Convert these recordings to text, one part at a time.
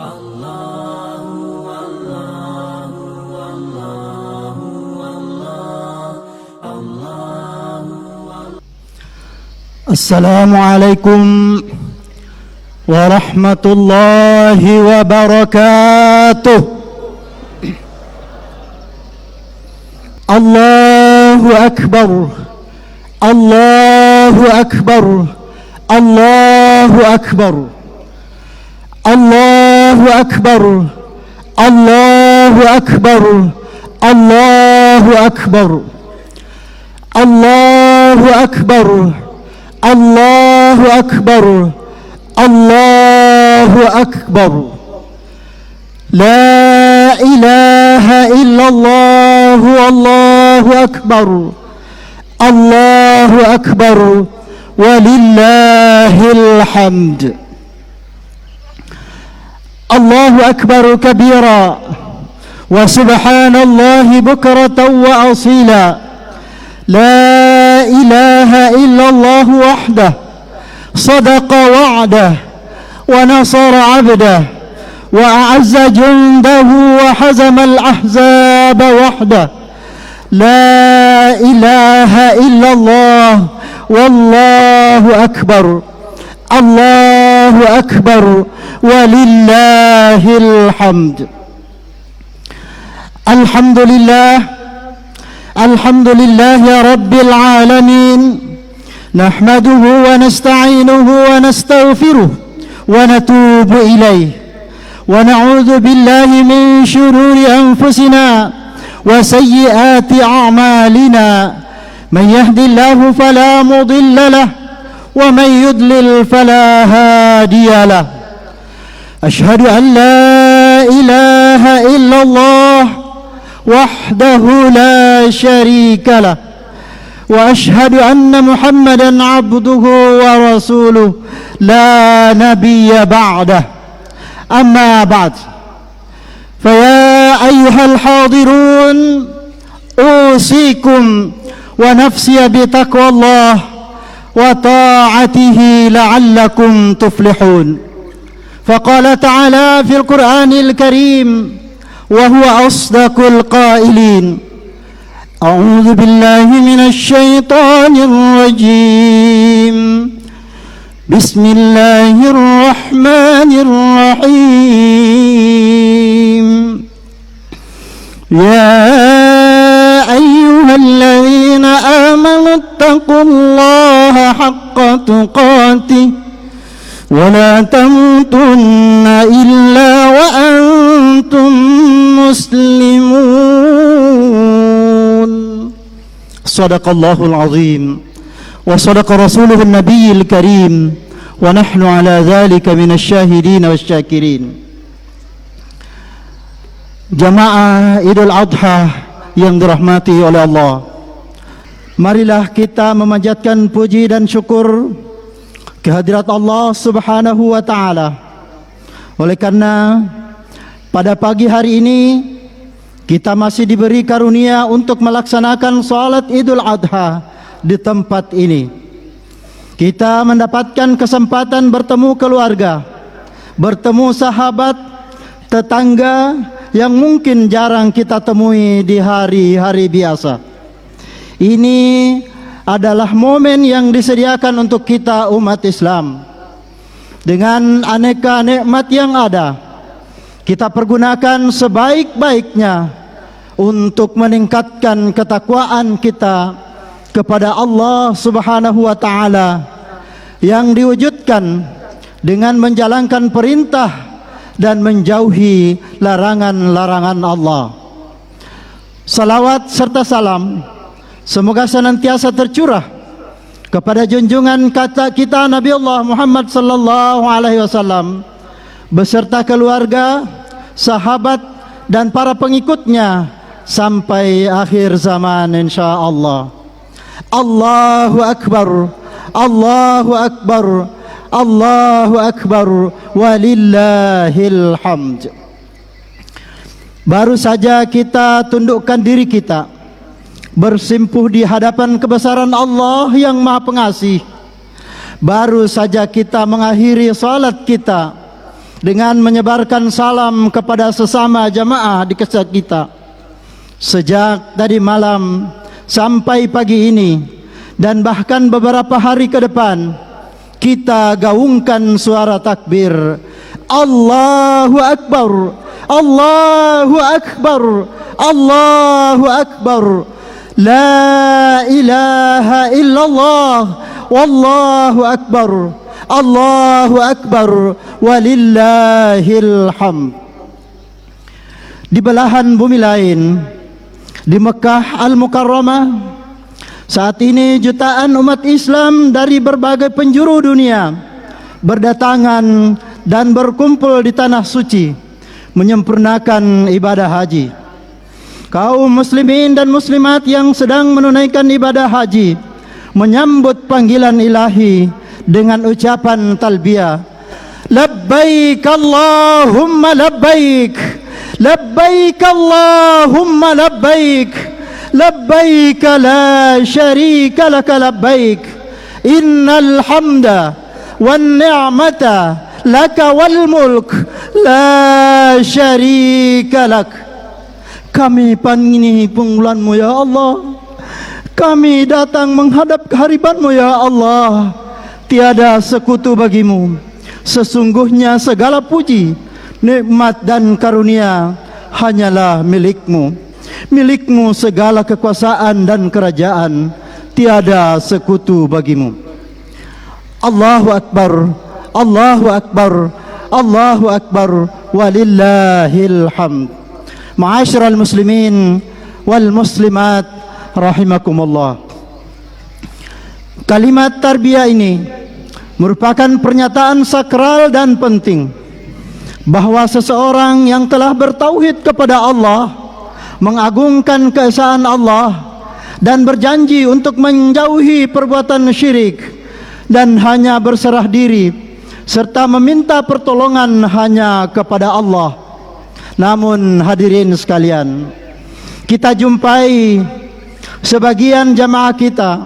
Assalamualaikum warahmatullahi wabarakatuh. Allahu akbar, Allahu akbar, Allahu akbar, Allahu akbar, Allahu akbar, Allahu akbar, Allahu akbar, Allahu akbar, Allahu akbar. La ilaha illallah, Allahu akbar, Allahu akbar, walillahil hamd. Allahu akbar kabira, wa subhanallahi bukratan wa asila. لا إله إلا الله وحده صدق وعده ونصر عبده وأعز جنده وحزم الأحزاب وحده. لا إله إلا الله والله أكبر، الله أكبر، ولله الحمد. الحمد لله، الحمد لله رب العالمين، نحمده ونستعينه ونستغفره ونتوب إليه، ونعوذ بالله من شرور أنفسنا وسيئات أعمالنا. من يهد الله فلا مضل له، ومن يضلل فلا هادي له. أشهد أن لا إله إلا الله وحده لا شريك له، وأشهد أن محمدا عبده ورسوله لا نبي بعده. أما بعد، فيا أيها الحاضرون، أوصيكم ونفسي بتقوى الله وطاعته لعلكم تفلحون. فقال تعالى في القرآن الكريم وهو أصدق القائلين: أعوذ بالله من الشيطان الرجيم، بسم الله الرحمن الرحيم. يا أيها الذين آمنوا اتقوا الله حق تقاته ولا تموتن إلا وأنتم مسلمون. صدق الله العظيم وصدق رسوله النبي الكريم، ونحن على ذلك من الشاهدين والشاكرين. Jamaah Idul Adha yang dirahmati oleh Allah, marilah kita memanjatkan puji dan syukur kehadirat Allah Subhanahu wa ta'ala. Oleh karena pada pagi hari ini kita masih diberi karunia untuk melaksanakan salat Idul Adha di tempat ini. Kita mendapatkan kesempatan bertemu keluarga, bertemu sahabat, tetangga yang mungkin jarang kita temui di hari-hari biasa. Ini adalah momen yang disediakan untuk kita umat Islam. Dengan aneka nikmat yang ada, kita pergunakan sebaik-baiknya untuk meningkatkan ketakwaan kita kepada Allah Subhanahu wa ta'ala, yang diwujudkan dengan menjalankan perintah dan menjauhi larangan-larangan Allah. Salawat serta salam semoga senantiasa tercurah kepada junjungan kata kita Nabi Allah Muhammad sallallahu alaihi wasallam beserta keluarga, sahabat dan para pengikutnya sampai akhir zaman insyaallah. Allahu akbar, Allahu akbar, Allahu akbar, walillahil hamd. Baru saja kita tundukkan diri kita, bersimpuh di hadapan kebesaran Allah yang Maha Pengasih. Baru saja kita mengakhiri salat kita dengan menyebarkan salam kepada sesama jamaah di keset kita. Sejak tadi malam sampai pagi ini dan bahkan beberapa hari ke depan, kita gaungkan suara takbir. Allahu Akbar, Allahu Akbar, Allahu Akbar. La ilaha illallah, wallahu akbar, Allahu akbar, walillahil hamd. Di belahan bumi lain, di Mekah Al-Mukarramah, saat ini jutaan umat Islam dari berbagai penjuru dunia berdatangan dan berkumpul di tanah suci menyempurnakan ibadah haji. Kaum muslimin dan muslimat yang sedang menunaikan ibadah haji menyambut panggilan ilahi dengan ucapan talbiyah. Labbaik Allahumma labbaik, labbaik Allahumma labbaik, labbaik la syarika laka labbaik, innal hamda wan ni'mata laka wal mulk la syarika lak. Kami pangini penggulanmu ya Allah, kami datang menghadap kehadiranmu ya Allah. Tiada sekutu bagimu, sesungguhnya segala puji, nikmat dan karunia hanyalah milikmu. Milikmu segala kekuasaan dan kerajaan, tiada sekutu bagimu. Allahu Akbar, Allahu Akbar, Allahu Akbar, walillahil hamd. Ma'asyiral muslimin wal muslimat rahimakumullah. Kalimat tarbiyah ini merupakan pernyataan sakral dan penting bahwa seseorang yang telah bertauhid kepada Allah, mengagungkan keesaan Allah dan berjanji untuk menjauhi perbuatan syirik dan hanya berserah diri serta meminta pertolongan hanya kepada Allah. Namun hadirin sekalian, kita jumpai sebagian jamaah kita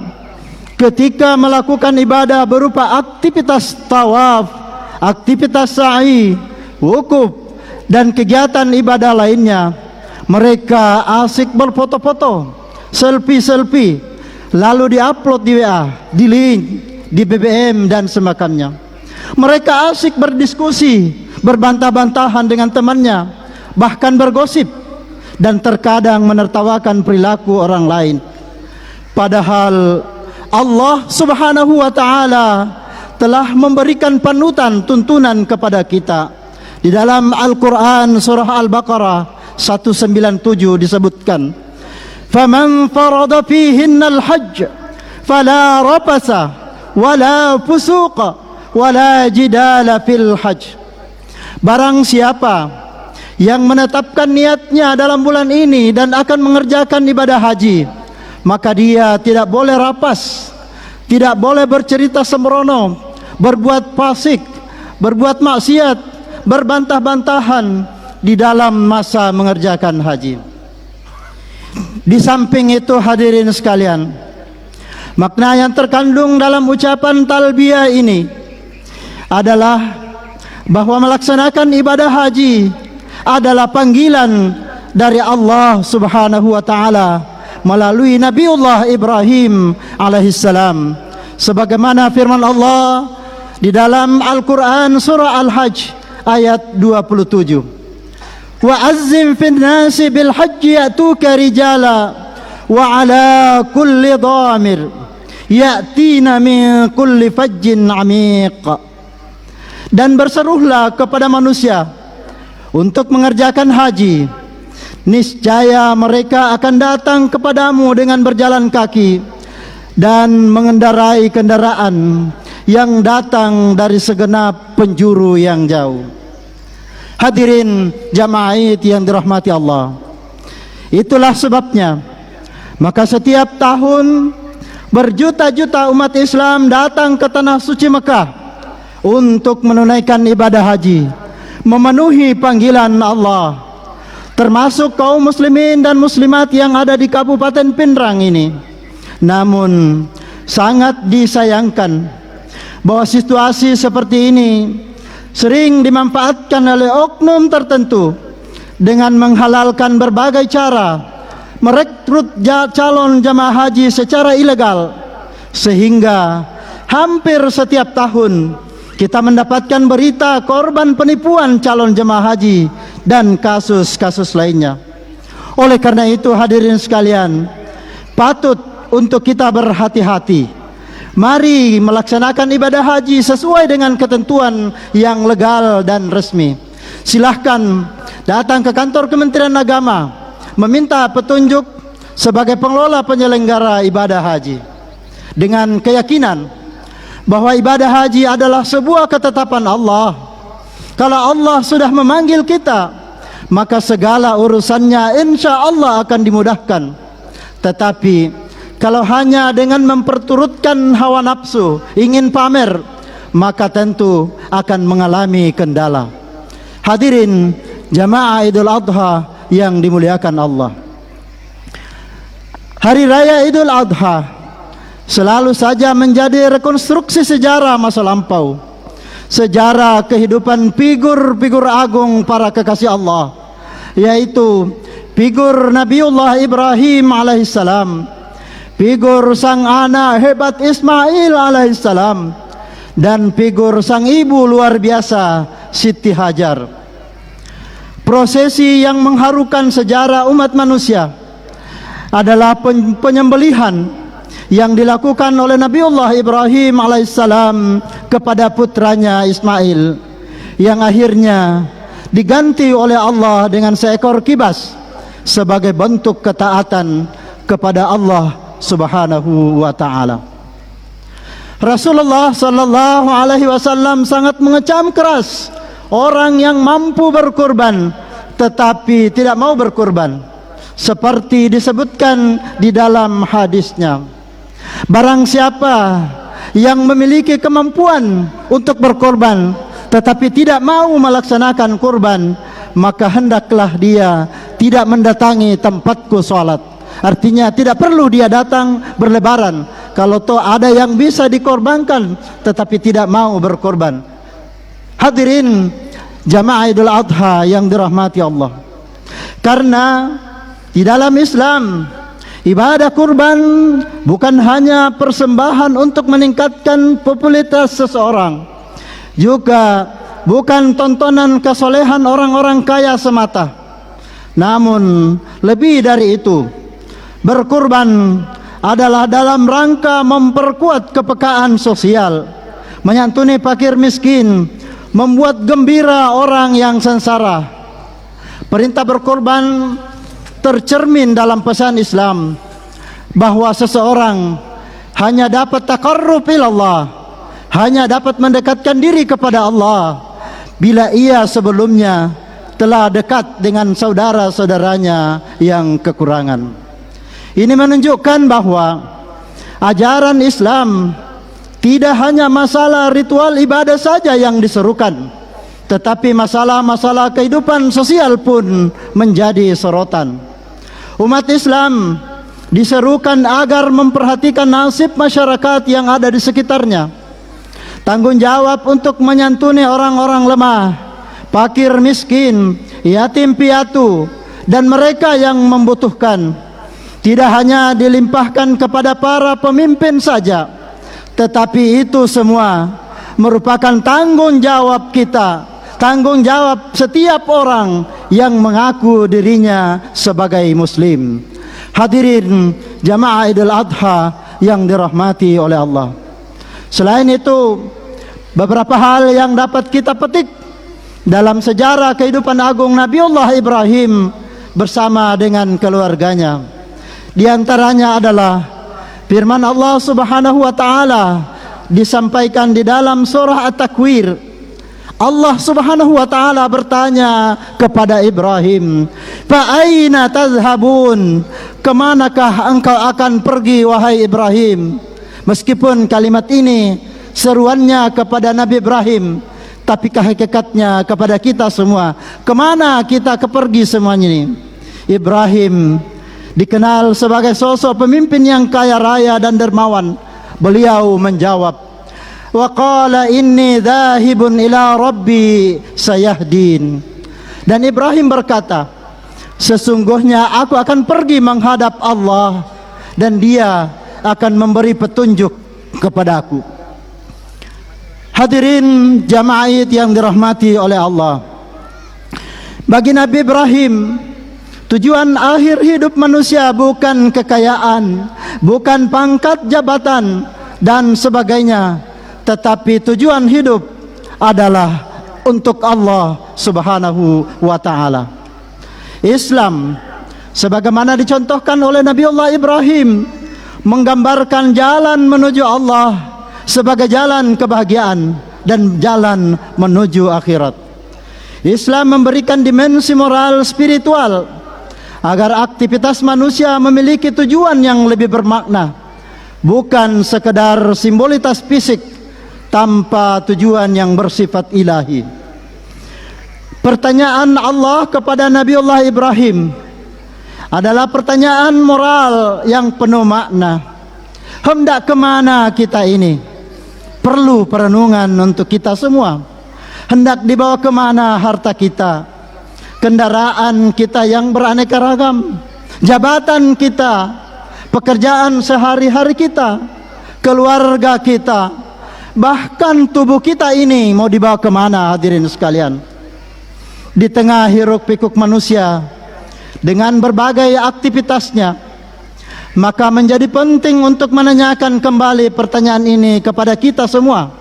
ketika melakukan ibadah berupa aktivitas tawaf, aktivitas sa'i, wukuf dan kegiatan ibadah lainnya, mereka asik berfoto-foto, selfie-selfie, lalu diupload di WA, di link, di BBM dan semakannya. Mereka asik berdiskusi, berbantah-bantahan dengan temannya, bahkan bergosip dan terkadang menertawakan perilaku orang lain. Padahal Allah Subhanahu wa taala telah memberikan panutan tuntunan kepada kita. Di dalam Al-Qur'an surah Al-Baqarah 197 disebutkan, "Faman farada fihinnal hajj fala rafasa wala fusuqa wala jidala fil hajj." Barang siapa yang menetapkan niatnya dalam bulan ini dan akan mengerjakan ibadah haji, maka dia tidak boleh rapas, tidak boleh bercerita sembrono, berbuat fasik, berbuat maksiat, berbantah-bantahan di dalam masa mengerjakan haji. Di samping itu hadirin sekalian, makna yang terkandung dalam ucapan talbiyah ini adalah bahwa melaksanakan ibadah haji adalah panggilan dari Allah Subhanahu wa taala melalui Nabiullah Ibrahim alaihissalam, sebagaimana firman Allah di dalam Al-Qur'an surah Al-Hajj ayat 27. Wa azzim fin nasi bil hajji ya'tuka rijala wa ala kulli dhamir ya'tina min kulli fajjin amiq. Dan berserulah kepada manusia untuk mengerjakan haji, niscaya mereka akan datang kepadamu dengan berjalan kaki dan mengendarai kendaraan yang datang dari segenap penjuru yang jauh. Hadirin jamaah yang dirahmati Allah, itulah sebabnya maka setiap tahun berjuta-juta umat Islam datang ke tanah suci Mekah untuk menunaikan ibadah haji, memenuhi panggilan Allah, termasuk kaum muslimin dan muslimat yang ada di Kabupaten Pindrang ini. Namun sangat disayangkan bahwa situasi seperti ini sering dimanfaatkan oleh oknum tertentu dengan menghalalkan berbagai cara merekrut calon jamaah haji secara ilegal, sehingga hampir setiap tahun kita mendapatkan berita korban penipuan calon jemaah haji dan kasus-kasus lainnya. Oleh karena itu hadirin sekalian, patut untuk kita berhati-hati. Mari melaksanakan ibadah haji sesuai dengan ketentuan yang legal dan resmi. Silahkan datang ke kantor Kementerian Agama meminta petunjuk sebagai pengelola penyelenggara ibadah haji dengan keyakinan bahwa ibadah haji adalah sebuah ketetapan Allah. Kalau Allah sudah memanggil kita, maka segala urusannya insya Allah akan dimudahkan. Tetapi kalau hanya dengan memperturutkan hawa nafsu, ingin pamer, maka tentu akan mengalami kendala. Hadirin jamaah Idul Adha yang dimuliakan Allah, Hari Raya Idul Adha selalu saja menjadi rekonstruksi sejarah masa lampau, sejarah kehidupan figur-figur agung para kekasih Allah, yaitu figur Nabiullah Ibrahim alaihissalam, figur sang anak hebat Ismail alaihissalam, dan figur sang ibu luar biasa Siti Hajar. Prosesi yang mengharukan sejarah umat manusia adalah penyembelihan yang dilakukan oleh Nabiullah Ibrahim alaihissalam kepada putranya Ismail, yang akhirnya diganti oleh Allah dengan seekor kibas sebagai bentuk ketaatan kepada Allah Subhanahu wa ta'ala. Rasulullah sallallahu alaihi wasallam sangat mengecam keras orang yang mampu berkurban tetapi tidak mau berkurban, seperti disebutkan di dalam hadisnya. Barang siapa yang memiliki kemampuan untuk berkorban tetapi tidak mau melaksanakan kurban, maka hendaklah dia tidak mendatangi tempatku sholat. Artinya tidak perlu dia datang berlebaran kalau toh ada yang bisa dikorbankan tetapi tidak mau berkorban. Hadirin jamaah Idul Adha yang dirahmati Allah, karena di dalam Islam ibadah kurban bukan hanya persembahan untuk meningkatkan popularitas seseorang, juga bukan tontonan kesolehan orang-orang kaya semata, namun lebih dari itu, berkurban adalah dalam rangka memperkuat kepekaan sosial, menyantuni fakir miskin, membuat gembira orang yang sengsara. Perintah berkorban tercermin dalam pesan Islam bahwa seseorang hanya dapat taqarrub ilallah, hanya dapat mendekatkan diri kepada Allah bila ia sebelumnya telah dekat dengan saudara-saudaranya yang kekurangan. Ini menunjukkan bahwa ajaran Islam tidak hanya masalah ritual ibadah saja yang diserukan, tetapi masalah-masalah kehidupan sosial pun menjadi sorotan. Umat Islam diserukan agar memperhatikan nasib masyarakat yang ada di sekitarnya, tanggung jawab untuk menyantuni orang-orang lemah, fakir miskin, yatim piatu, dan mereka yang membutuhkan. Tidak hanya dilimpahkan kepada para pemimpin saja, tetapi itu semua merupakan tanggung jawab kita, tanggung jawab setiap orang yang mengaku dirinya sebagai muslim. Hadirin jamaah Idul Adha yang dirahmati oleh Allah, selain itu beberapa hal yang dapat kita petik dalam sejarah kehidupan agung Nabiullah Ibrahim bersama dengan keluarganya. Di antaranya adalah firman Allah Subhanahu wa ta'ala disampaikan di dalam surah At-Takwir. Allah Subhanahu wa ta'ala bertanya kepada Ibrahim, "Fa aina tazhabun?" Kemanakah engkau akan pergi wahai Ibrahim? Meskipun kalimat ini seruannya kepada Nabi Ibrahim, tapi hakikatnya kepada kita semua. Kemana kita kepergi semuanya ini? Ibrahim dikenal sebagai sosok pemimpin yang kaya raya dan dermawan. Beliau menjawab, wa qala inni dhahibun ila rabbi sayahdin. Dan Ibrahim berkata, sesungguhnya aku akan pergi menghadap Allah dan Dia akan memberi petunjuk kepadaku. Hadirin jamaah yang dirahmati oleh Allah, bagi Nabi Ibrahim, tujuan akhir hidup manusia bukan kekayaan, bukan pangkat jabatan dan sebagainya, tetapi tujuan hidup adalah untuk Allah Subhanahu wa ta'ala. Islam sebagaimana dicontohkan oleh Nabiullah Ibrahim menggambarkan jalan menuju Allah sebagai jalan kebahagiaan dan jalan menuju akhirat. Islam memberikan dimensi moral spiritual agar aktivitas manusia memiliki tujuan yang lebih bermakna, bukan sekedar simbolitas fisik tanpa tujuan yang bersifat ilahi. Pertanyaan Allah kepada Nabiullah Ibrahim adalah pertanyaan moral yang penuh makna. Hendak kemana kita ini? Perlu perenungan untuk kita semua. Hendak dibawa kemana harta kita, kendaraan kita yang beraneka ragam, jabatan kita, pekerjaan sehari-hari kita, keluarga kita, bahkan tubuh kita ini mau dibawa kemana, hadirin sekalian? Di tengah hiruk pikuk manusia dengan berbagai aktivitasnya, maka menjadi penting untuk menanyakan kembali pertanyaan ini kepada kita semua.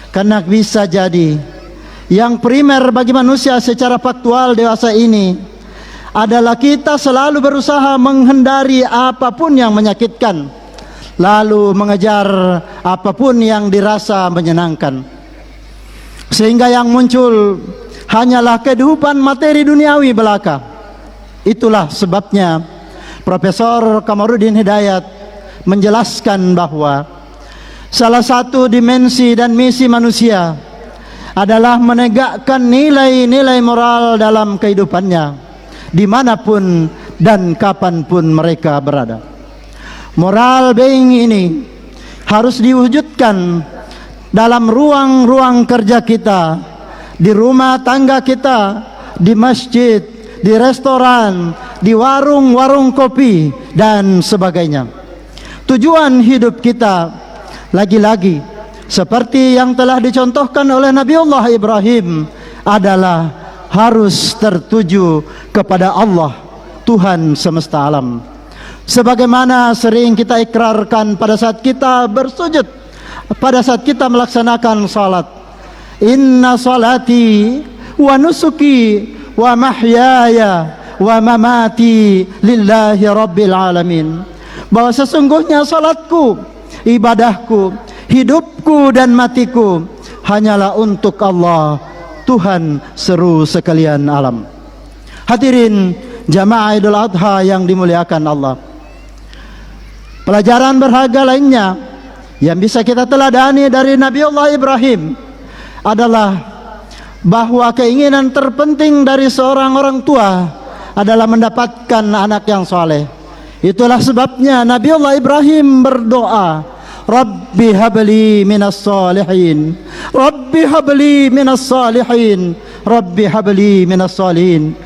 Karena bisa jadi yang primer bagi manusia secara faktual dewasa ini adalah kita selalu berusaha menghindari apapun yang menyakitkan, lalu mengejar apapun yang dirasa menyenangkan, sehingga yang muncul hanyalah kehidupan materi duniawi belaka. Itulah sebabnya Profesor Kamarudin Hidayat menjelaskan bahwa salah satu dimensi dan misi manusia adalah menegakkan nilai-nilai moral dalam kehidupannya, dimanapun dan kapanpun mereka berada. Moral being ini harus diwujudkan dalam ruang-ruang kerja kita, di rumah tangga kita, di masjid, di restoran, di warung-warung kopi dan sebagainya. Tujuan hidup kita lagi-lagi seperti yang telah dicontohkan oleh Nabiullah Ibrahim adalah harus tertuju kepada Allah, Tuhan semesta alam. Sebagaimana sering kita ikrarkan pada saat kita bersujud, pada saat kita melaksanakan salat, inna salati wa nusuki wa mahyaya wa mamati lillahi rabbil alamin. Bahwa sesungguhnya salatku, ibadahku, hidupku dan matiku hanyalah untuk Allah, Tuhan seru sekalian alam. Hadirin jamaah Idul Adha yang dimuliakan Allah, pelajaran berharga lainnya yang bisa kita teladani dari Nabiullah Ibrahim adalah bahwa keinginan terpenting dari seorang orang tua adalah mendapatkan anak yang saleh. Itulah sebabnya Nabiullah Ibrahim berdoa, Rabbi habli minas salihin, Rabbi habli minas salihin, Rabbi habli minas salihin.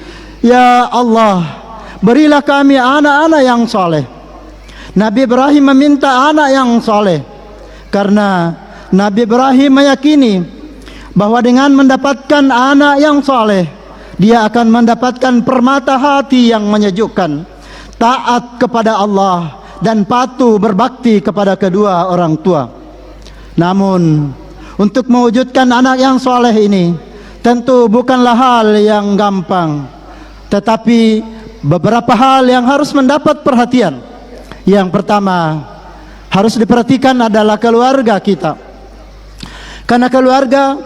Ya Allah, berilah kami anak-anak yang saleh. Nabi Ibrahim meminta anak yang saleh karena Nabi Ibrahim meyakini bahwa dengan mendapatkan anak yang saleh, dia akan mendapatkan permata hati yang menyejukkan, taat kepada Allah dan patuh berbakti kepada kedua orang tua. Namun untuk mewujudkan anak yang saleh ini tentu bukanlah hal yang gampang, tetapi beberapa hal yang harus mendapat perhatian. Yang pertama harus diperhatikan adalah keluarga kita, karena keluarga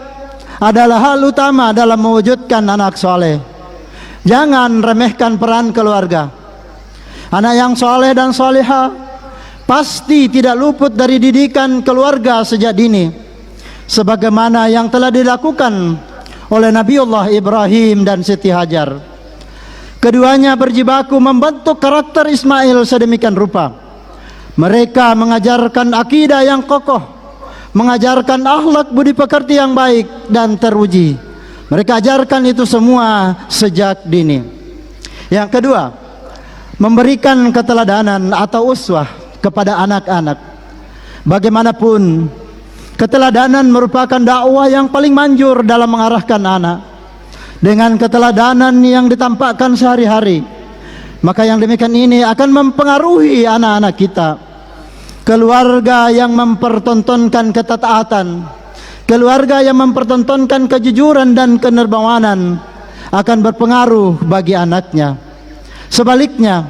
adalah hal utama dalam mewujudkan anak soleh. Jangan remehkan peran keluarga. Anak yang soleh dan soleha pasti tidak luput dari didikan keluarga sejak dini, sebagaimana yang telah dilakukan oleh Nabiullah Ibrahim dan Siti Hajar. Keduanya berjibaku membentuk karakter Ismail sedemikian rupa. Mereka mengajarkan akidah yang kokoh, mengajarkan akhlak budi pekerti yang baik dan teruji. Mereka ajarkan itu semua sejak dini. Yang kedua, memberikan keteladanan atau uswah kepada anak-anak. Bagaimanapun, keteladanan merupakan dakwah yang paling manjur dalam mengarahkan anak. Dengan keteladanan yang ditampakkan sehari-hari, maka yang demikian ini akan mempengaruhi anak-anak kita. Keluarga yang mempertontonkan ketataatan, keluarga yang mempertontonkan kejujuran dan kenerbawanan akan berpengaruh bagi anaknya. Sebaliknya,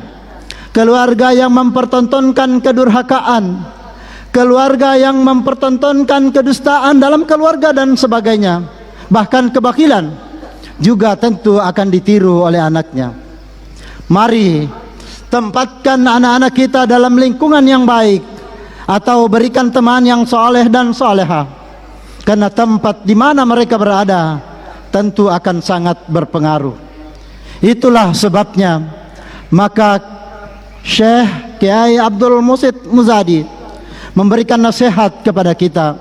keluarga yang mempertontonkan kedurhakaan, keluarga yang mempertontonkan kedustaan dalam keluarga dan sebagainya, bahkan kebakilan, juga tentu akan ditiru oleh anaknya. Mari tempatkan anak-anak kita dalam lingkungan yang baik, atau berikan teman yang soleh dan soleha, karena tempat di mana mereka berada tentu akan sangat berpengaruh. Itulah sebabnya maka Syekh Kiai Abdul Musid Muzadi memberikan nasihat kepada kita,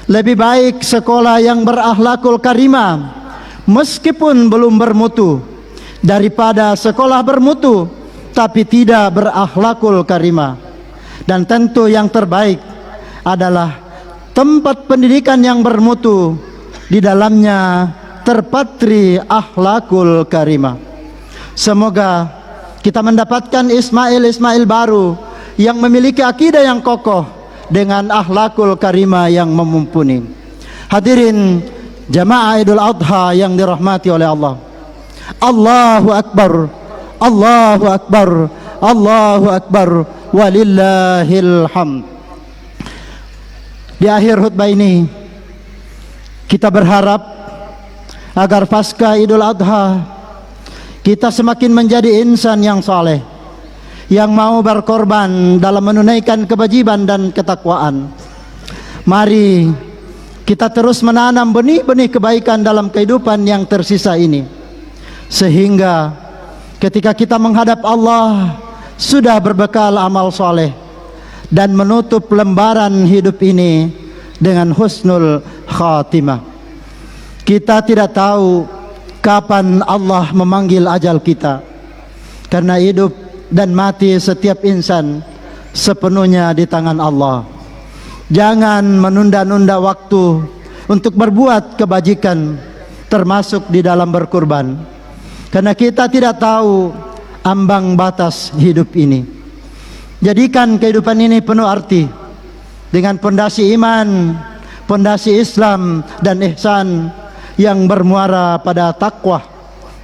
lebih baik sekolah yang berakhlakul karimah meskipun belum bermutu, daripada sekolah bermutu tapi tidak berakhlakul karimah. Dan tentu yang terbaik adalah tempat pendidikan yang bermutu, di dalamnya terpatri akhlakul karimah. Semoga kita mendapatkan Ismail baru yang memiliki akidah yang kokoh dengan akhlakul karimah yang mumpuni. Hadirin jamaah Idul Adha yang dirahmati oleh Allah. Allahu Akbar, Allahu Akbar, Allahu Akbar, walillahil hamd. Di akhir khutbah ini kita berharap agar pasca Idul Adha kita semakin menjadi insan yang saleh, yang mau berkorban dalam menunaikan kewajiban dan ketakwaan. Mari kita terus menanam benih-benih kebaikan dalam kehidupan yang tersisa ini, sehingga ketika kita menghadap Allah sudah berbekal amal soleh dan menutup lembaran hidup ini dengan husnul khatimah. Kita tidak tahu kapan Allah memanggil ajal kita, karena hidup dan mati setiap insan sepenuhnya di tangan Allah. Jangan menunda-nunda waktu untuk berbuat kebajikan, termasuk di dalam berkurban, karena kita tidak tahu ambang batas hidup ini. Jadikan kehidupan ini penuh arti dengan pondasi iman, pondasi Islam dan ihsan yang bermuara pada takwa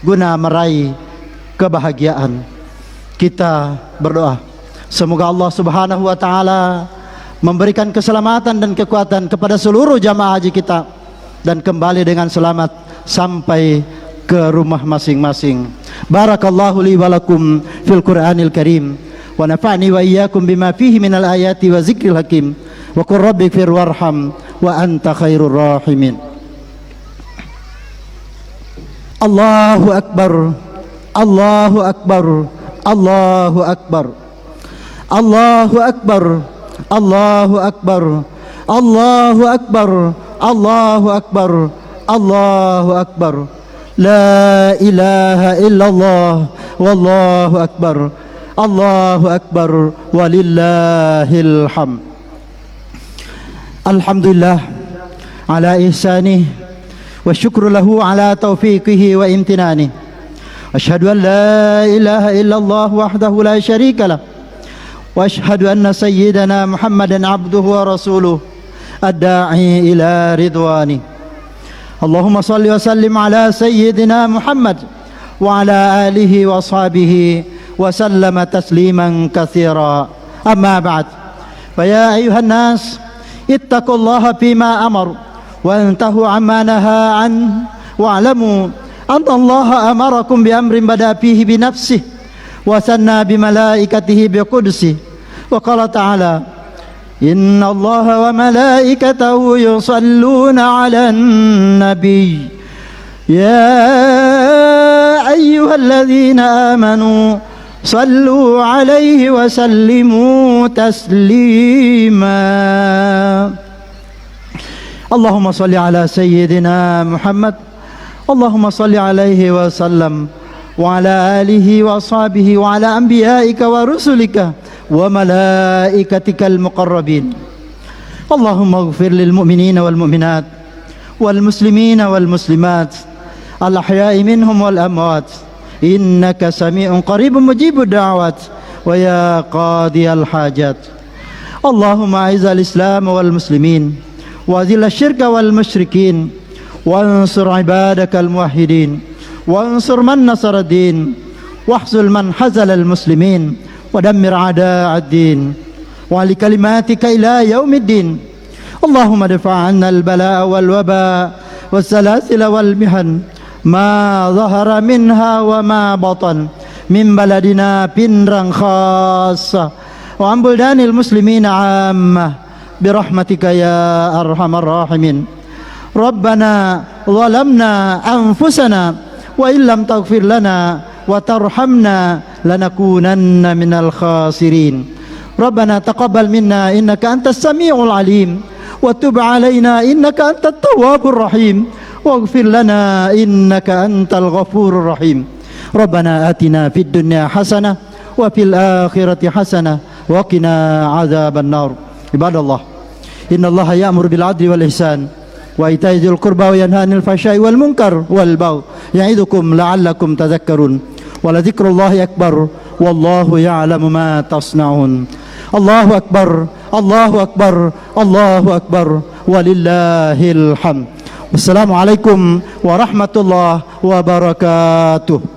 guna meraih kebahagiaan. Kita berdoa, semoga Allah Subhanahu wa taala memberikan keselamatan dan kekuatan kepada seluruh jamaah haji kita dan kembali dengan selamat sampai ke rumah masing-masing. Barakallahu li wa lakum fil Qur'anil Karim wa nafa'ni wa iyyakum bima fihi minal ayati wa zikril hakim wa qur rabbighfir warham wa anta khairur rahimin. Allahu akbar, Allahu akbar, Allahu akbar, Allahu akbar, Allahu akbar, Allahu akbar, Allahu akbar, Allahu akbar. La ilaha illallah, wallahu akbar, Allahu akbar, walillahil hamd. Alhamdulillah ala ihsanih wa syukru lahu ala taufiqihi wa imtinani. Asyhadu an la ilaha illallah wahdahu la syarika lah, wa asyhadu anna sayyidana Muhammadan abduhu wa rasuluh ad-da'i ila ridwani. Allahumma salli wa sallim ala sayyidina Muhammad wa ala alihi wa ashabihi wa sallama tasliman katsira. Amma ba'd. Fa ya ayuhan nas ittaqullaha fima amar wa antahu amma naha an wa'lamu anna Allah amarakum bi amrin bada fihi bi nafsihi wa sanna bi malaikatihi bi qudsihi wa qala ta'ala إن الله وملائكته يصلون على النبي يا أيها الذين آمنوا صلوا عليه وسلموا تسليما. اللهم صل على سيدنا محمد اللهم صل عليه وسلم وعلى آله وأصحابه وعلى أنبيائك ورسلك وملائكتك المقربين اللهم اغفر للمؤمنين والمؤمنات والمسلمين والمسلمات الأحياء منهم والأموات إنك سميع قريب مجيب الدعوات ويا قاضي الحاجات اللهم أعز الإسلام والمسلمين وأذل الشرك والمشركين وانصر عبادك الموحدين وانصر من نصر الدين واحزل من حزل المسلمين ودمر أعداء الدين وعلى كلماتك إلى يوم الدين اللهم ادفع عنا البلاء والوباء والسلاسل والمحن ما ظهر منها وما بطن من بلدنا بنران خاصة وعن بلدان المسلمين عامة برحمتك يا أرحم الراحمين ربنا ظلمنا أنفسنا وإن لم تغفر لنا وترحمنا لنكونن من الخاسرين ربنا تقبل منا إنك أنت السميع العليم وتب علينا إنك أنت التواب الرحيم واغفر لنا إنك أنت الغفور الرحيم ربنا آتنا في الدنيا حسنة وفي الآخرة حسنة وقنا عذاب النار عباد الله إن الله يأمر بالعدل والإحسان وإيتاء ذي القربى وينهى عن الفحشاء والمنكر والبغي يعظكم لعلكم تذكرون ولذكر الله أكبر والله يعلم ما تصنعون الله أكبر الله أكبر الله أكبر ولله الحمد. Wassalamualaikum warahmatullahi wabarakatuh.